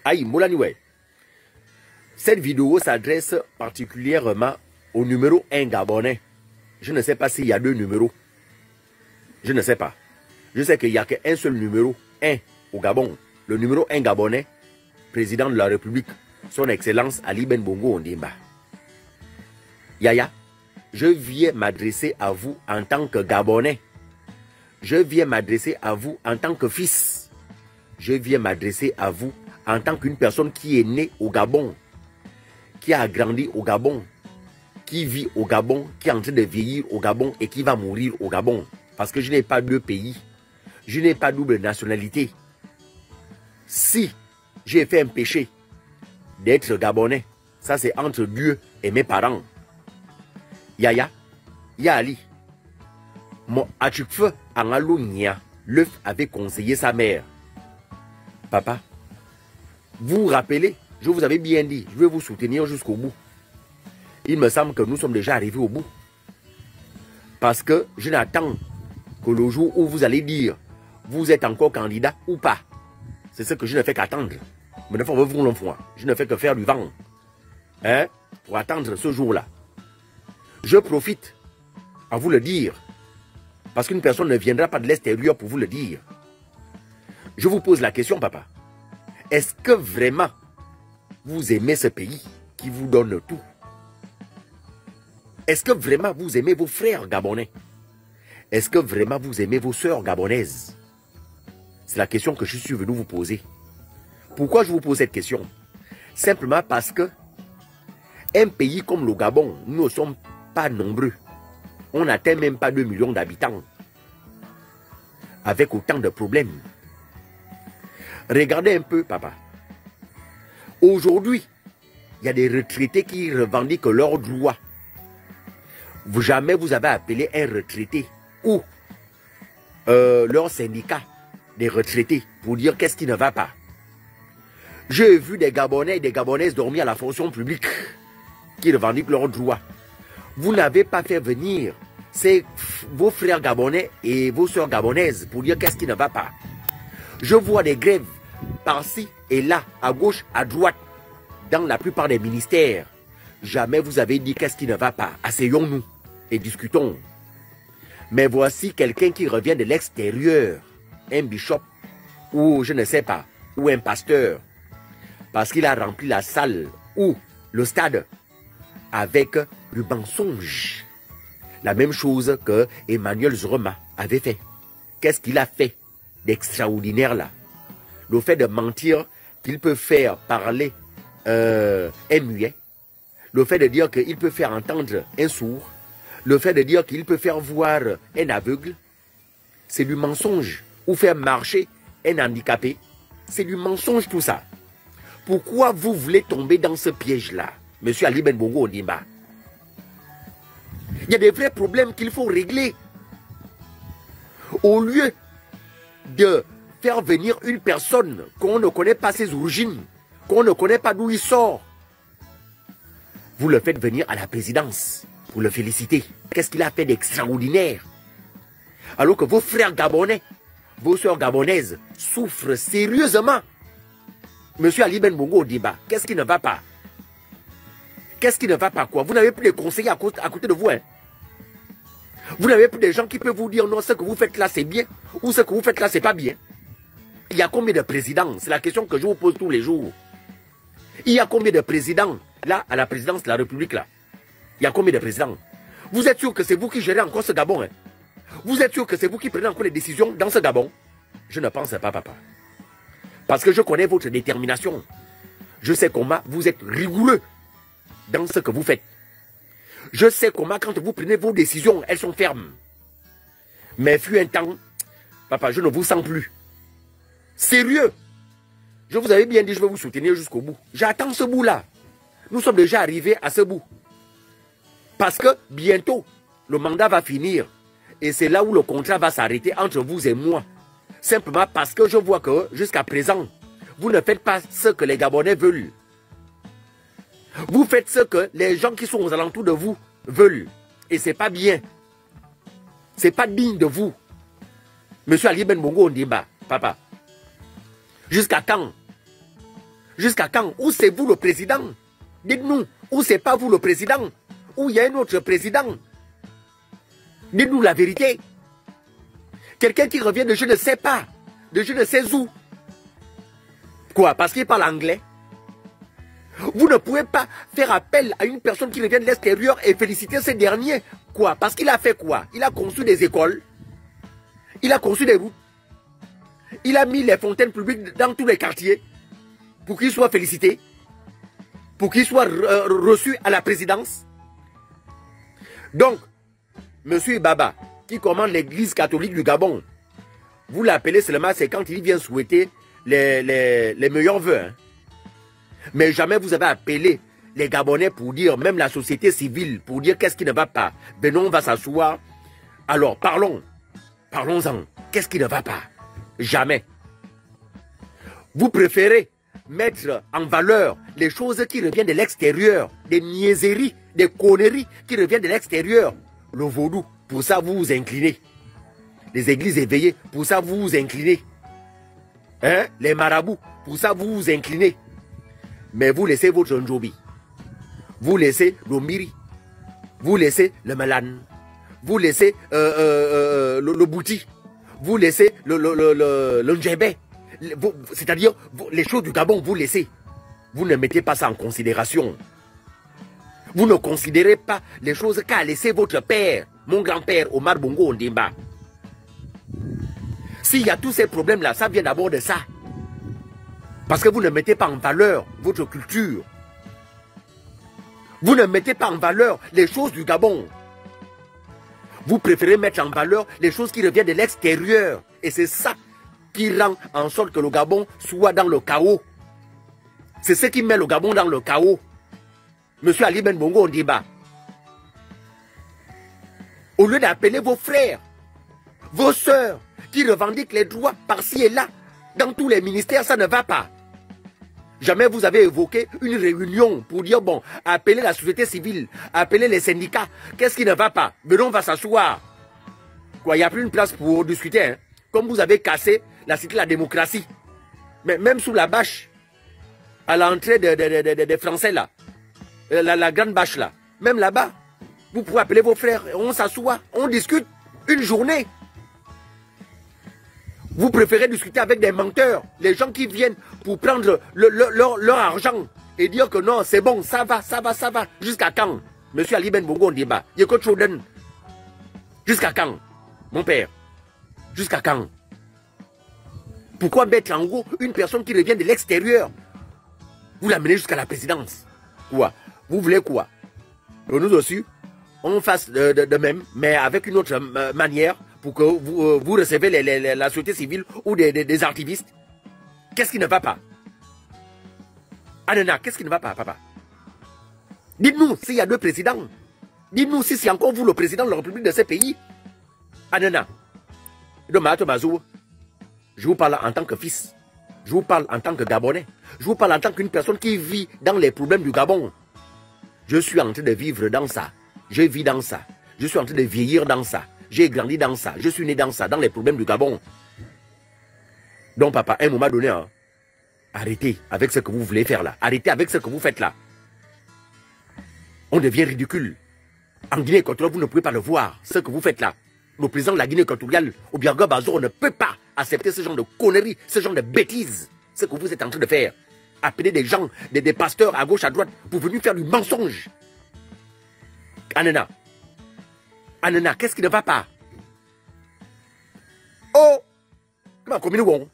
Aïe, Molaniwe. Cette vidéo s'adresse particulièrement au numéro 1 gabonais. Je ne sais pas s'il y a deux numéros. Je ne sais pas. Je sais qu'il n'y a qu'un seul numéro 1 au Gabon. Le numéro 1 gabonais, président de la République, son Excellence Ali Ben Bongo Ondimba. Yaya, je viens m'adresser à vous en tant que Gabonais. Je viens m'adresser à vous en tant que fils. Je viens m'adresser à vous en tant qu'une personne qui est née au Gabon, qui a grandi au Gabon, qui vit au Gabon, qui est en train de vieillir au Gabon et qui va mourir au Gabon. Parce que je n'ai pas deux pays. Je n'ai pas double nationalité. Si j'ai fait un péché d'être Gabonais, ça c'est entre Dieu et mes parents. Yaya, Yali, mon achukfe en alounia, l'œuf avait conseillé sa mère. Papa, vous vous rappelez, je vous avais bien dit, je vais vous soutenir jusqu'au bout. Il me semble que nous sommes déjà arrivés au bout. Parce que je n'attends que le jour où vous allez dire, vous êtes encore candidat ou pas. C'est ce que je ne fais qu'attendre. Mais je ne fais que faire du vent. Hein? Pour attendre ce jour-là. Je profite à vous le dire. Parce qu'une personne ne viendra pas de l'extérieur pour vous le dire. Je vous pose la question, papa. Est-ce que vraiment vous aimez ce pays qui vous donne tout? Est-ce que vraiment vous aimez vos frères gabonais? Est-ce que vraiment vous aimez vos sœurs gabonaises? C'est la question que je suis venu vous poser. Pourquoi je vous pose cette question? Simplement parce que un pays comme le Gabon, nous ne sommes pas nombreux. On n'atteint même pas 2 millions d'habitants. Avec autant de problèmes. Regardez un peu, papa. Aujourd'hui, il y a des retraités qui revendiquent leurs droits. Jamais vous avez appelé un retraité ou leur syndicat des retraités pour dire qu'est-ce qui ne va pas. J'ai vu des Gabonais et des Gabonaises dormir à la fonction publique qui revendiquent leurs droits. Vous n'avez pas fait venir vos frères gabonais et vos soeurs gabonaises pour dire qu'est-ce qui ne va pas. Je vois des grèves par-ci et là, à gauche, à droite, dans la plupart des ministères. Jamais vous avez dit qu'est-ce qui ne va pas. Asseyons-nous et discutons. Mais voici quelqu'un qui revient de l'extérieur, un bishop ou je ne sais pas, ou un pasteur, parce qu'il a rempli la salle ou le stade avec le mensonge. La même chose que Emmanuel Zoroma avait fait. Qu'est-ce qu'il a fait d'extraordinaire là? Le fait de mentir qu'il peut faire parler un muet, le fait de dire qu'il peut faire entendre un sourd, le fait de dire qu'il peut faire voir un aveugle, c'est du mensonge. Ou faire marcher un handicapé, c'est du mensonge tout ça. Pourquoi vous voulez tomber dans ce piège-là, monsieur Ali Ben Bongo Ondimba? Il y a des vrais problèmes qu'il faut régler. Au lieu de faire venir une personne qu'on ne connaît pas ses origines, qu'on ne connaît pas d'où il sort, vous le faites venir à la présidence pour le féliciter. Qu'est-ce qu'il a fait d'extraordinaire? Alors que vos frères gabonais, vos soeurs gabonaises souffrent sérieusement. Monsieur Ali Ben Bongo Ondimba, qu'est-ce qui ne va pas? Qu'est-ce qui ne va pas quoi? Vous n'avez plus de conseillers à côté de vous. Hein? Vous n'avez plus de gens qui peuvent vous dire non, ce que vous faites là c'est bien ou ce que vous faites là c'est pas bien. Il y a combien de présidents? C'est la question que je vous pose tous les jours. Il y a combien de présidents là à la présidence de la République là? Il y a combien de présidents? Vous êtes sûr que c'est vous qui gérez encore ce Gabon? Hein? Vous êtes sûr que c'est vous qui prenez encore les décisions dans ce Gabon? Je ne pense pas, papa. Parce que je connais votre détermination. Je sais comment vous êtes rigoureux dans ce que vous faites. Je sais comment quand vous prenez vos décisions, elles sont fermes. Mais fut un temps, papa, je ne vous sens plus. Sérieux. Je vous avais bien dit, je vais vous soutenir jusqu'au bout. J'attends ce bout-là. Nous sommes déjà arrivés à ce bout. Parce que bientôt, le mandat va finir. Et c'est là où le contrat va s'arrêter entre vous et moi. Simplement parce que je vois que jusqu'à présent, vous ne faites pas ce que les Gabonais veulent. Vous faites ce que les gens qui sont aux alentours de vous veulent. Et ce n'est pas bien. Ce n'est pas digne de vous. Monsieur Ali Ben Bongo Ondimba, papa. Jusqu'à quand? Jusqu'à quand? Où c'est vous le président? Dites-nous, où c'est pas vous le président? Où il y a un autre président? Dites-nous la vérité. Quelqu'un qui revient de je ne sais pas, de je ne sais où. Quoi? Parce qu'il parle anglais? Vous ne pouvez pas faire appel à une personne qui revient de l'extérieur et féliciter ces derniers. Quoi? Parce qu'il a fait quoi? Il a conçu des écoles. Il a conçu des routes. Il a mis les fontaines publiques dans tous les quartiers pour qu'il soit félicité. Pour qu'il soit reçu à la présidence. Donc, Monsieur Baba, qui commande l'église catholique du Gabon, vous l'appelez seulement, c'est quand il vient souhaiter les meilleurs vœux. Hein. Mais jamais vous avez appelé les Gabonais pour dire, même la société civile, pour dire qu'est-ce qui ne va pas. Venons, on va s'asseoir. Alors, parlons. Parlons-en. Qu'est-ce qui ne va pas? Jamais. Vous préférez mettre en valeur les choses qui reviennent de l'extérieur, des niaiseries, des conneries qui reviennent de l'extérieur. Le vaudou, pour ça vous vous inclinez. Les églises éveillées, pour ça vous vous inclinez. Hein? Les marabouts, pour ça vous vous inclinez. Mais vous laissez votre njobi. Vous laissez le miri. Vous laissez le melan. Vous laissez le bouti. Vous laissez le njébé. C'est-à-dire, les choses du Gabon, vous laissez. Vous ne mettez pas ça en considération. Vous ne considérez pas les choses qu'a laissé votre père, mon grand-père, Omar Bongo Ondimba. S'il y a tous ces problèmes-là, ça vient d'abord de ça. Parce que vous ne mettez pas en valeur votre culture. Vous ne mettez pas en valeur les choses du Gabon. Vous préférez mettre en valeur les choses qui reviennent de l'extérieur. Et c'est ça qui rend en sorte que le Gabon soit dans le chaos. C'est ce qui met le Gabon dans le chaos. Monsieur Ali Ben Bongo Ondimba. Au lieu d'appeler vos frères, vos sœurs, qui revendiquent les droits par-ci et là, dans tous les ministères, ça ne va pas. Jamais vous avez évoqué une réunion pour dire, bon, appeler la société civile, appeler les syndicats. Qu'est-ce qui ne va pas? Venons, on va s'asseoir. Quoi, il n'y a plus une place pour discuter. Hein? Comme vous avez cassé la cité de la démocratie. Mais même sous la bâche, à l'entrée des Français là, la grande bâche là, même là-bas, vous pouvez appeler vos frères, on s'assoit, on discute une journée. Vous préférez discuter avec des menteurs, les gens qui viennent pour prendre leur argent et dire que non, c'est bon, ça va. Jusqu'à quand? Monsieur Ali Ben Bongo Ondimba, Yeko Choden. Jusqu'à quand? Mon père. Jusqu'à quand? Pourquoi mettre en gros une personne qui revient de l'extérieur? Vous l'amenez jusqu'à la présidence. Quoi? Vous voulez quoi? Que nous aussi, on fasse de même, mais avec une autre manière pour que vous recevez la société civile ou des activistes. Qu'est-ce qui ne va pas? Anana, qu'est-ce qui ne va pas, papa? Dites-nous s'il y a deux présidents. Dites-nous si c'est encore vous le président de la République de ces pays. Anana. Je vous parle en tant que fils. Je vous parle en tant que Gabonais. Je vous parle en tant qu'une personne qui vit dans les problèmes du Gabon. Je suis en train de vivre dans ça. Je vis dans ça. Je suis en train de vieillir dans ça. J'ai grandi dans ça. Je suis né dans ça, dans les problèmes du Gabon. Donc, papa, à un moment donné, hein, arrêtez avec ce que vous voulez faire là. Arrêtez avec ce que vous faites là. On devient ridicule. En Guinée équatoriale, vous ne pouvez pas le voir, ce que vous faites là. Le président de la Guinée équatoriale, Obiaga Bazoum, ne peut pas accepter ce genre de conneries, ce genre de bêtises. Ce que vous êtes en train de faire. Appeler des gens, des pasteurs à gauche, à droite, pour venir faire du mensonge. Anana. Anana, qu'est-ce qui ne va pas? Oh! Comment,